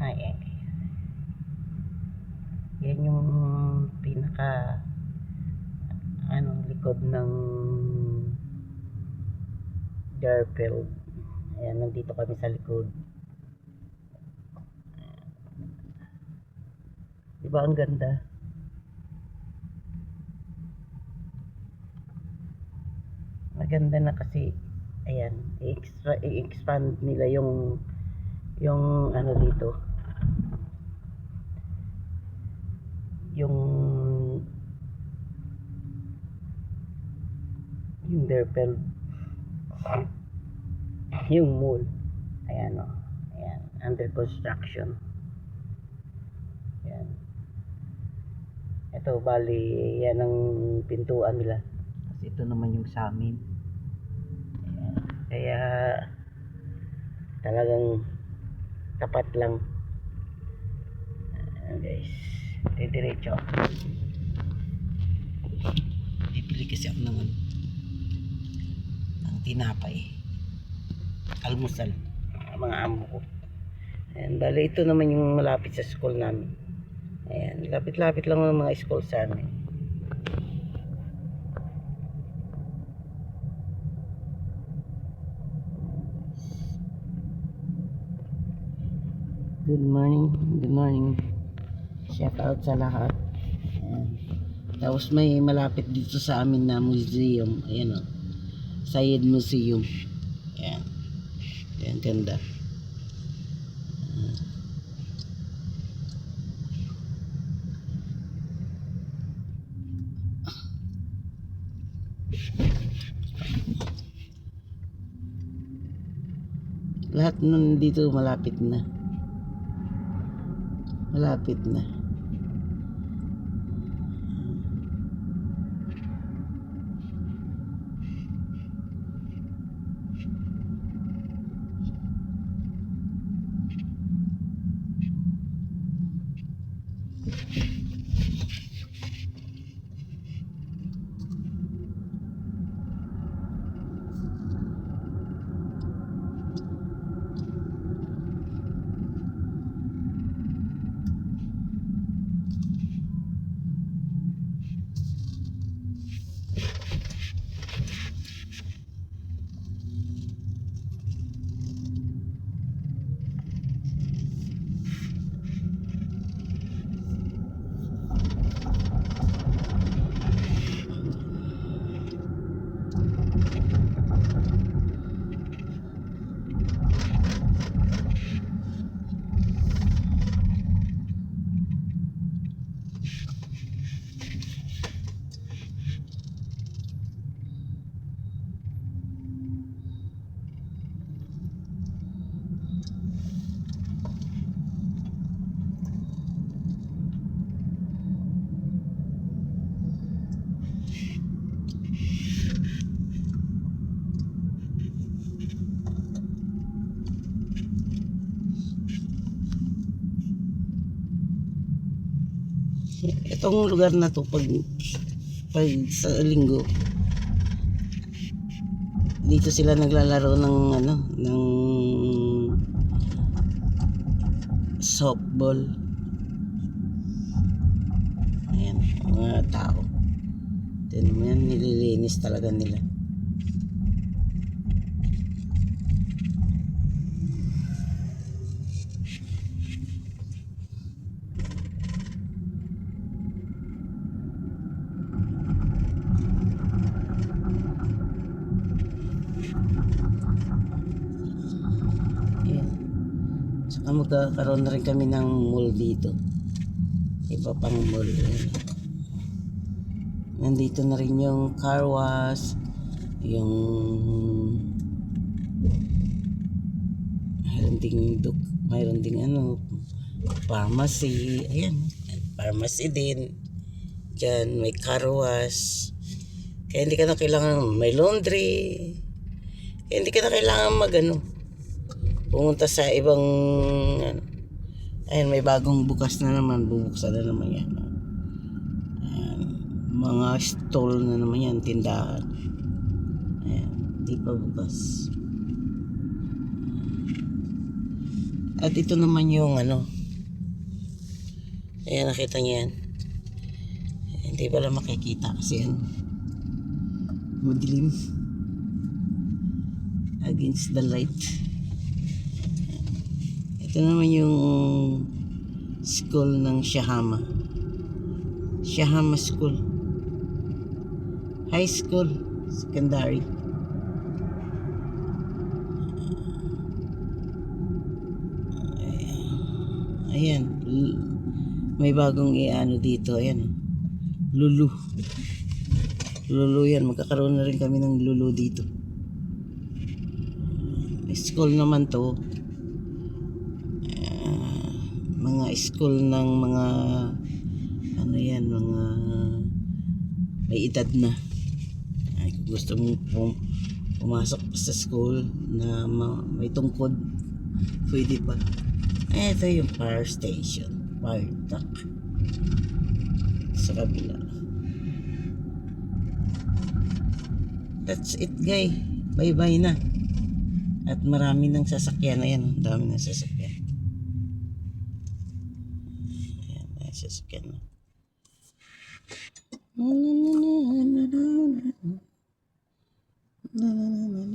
Ayan. Yan yung pinaka likod ng Garfield. Ayan, nandito kami sa likod. Diba ang ganda? Maganda na kasi ayan, i-expand nila yung dito, yung Garfield, yung mall. Ayan o, ayan, under construction. Ayan, ito bali yan ang pintuan nila, kasi ito naman yung sa amin. Ayan. Kaya talagang tapat lang. Ayan guys, diretso. Bibili kasi ako ng tinapay, almusal, mga amo ko. Ayan, bali ito naman yung malapit sa school namin. Ayan, lapit-lapit lang ng mga school sa amin. Good morning. Shout out sa lahat. Ayan. Tapos may malapit dito sa amin na museum. Ayan o, Sayed Museum. Ayan. Ayan, ganda. Lahat nun dito malapit na. Itong lugar na to pag sa linggo dito sila naglalaro ng ng softball. Ayan, mga tao. Tignan mo yan, nililinis talaga nila. Magkakaroon na rin kami ng mall dito, iba pang mall. Nandito na rin yung car wash, yung mayroon ding pharmacy. Ayan, pharmacy din dyan, may car wash, kaya hindi ka na kailangan, may laundry, kaya hindi ka na kailangan pumunta sa ibang ayun, may bagong bukas na naman, bubuksan na naman yan. Ayan, mga stall na naman yan, tindahan. Ayan, di pa bukas. At ito naman yung Ayan, nakita niyo yan. Hindi pala makikita kasi yan. Madilim. Against the light. Ito naman yung school ng Shahama. Shahama School. High school. Secondary. Ayan. May bagong iano dito. Ayan. Lulu. Lulu yan. Magkakaroon na rin kami ng lulu dito. School naman to. Mga school ng mga ano yan, mga may edad na. Ay, kung gusto mong pumasok pa sa school na may tungkod, pwede pa. Ito yung fire station, fire truck sa kabila. That's it, guys. Bye-bye na. At marami ng sasakyan na yan. Dami ng sasakyan. Ayan, may sasakyan na. Na na na na na na na na na na na.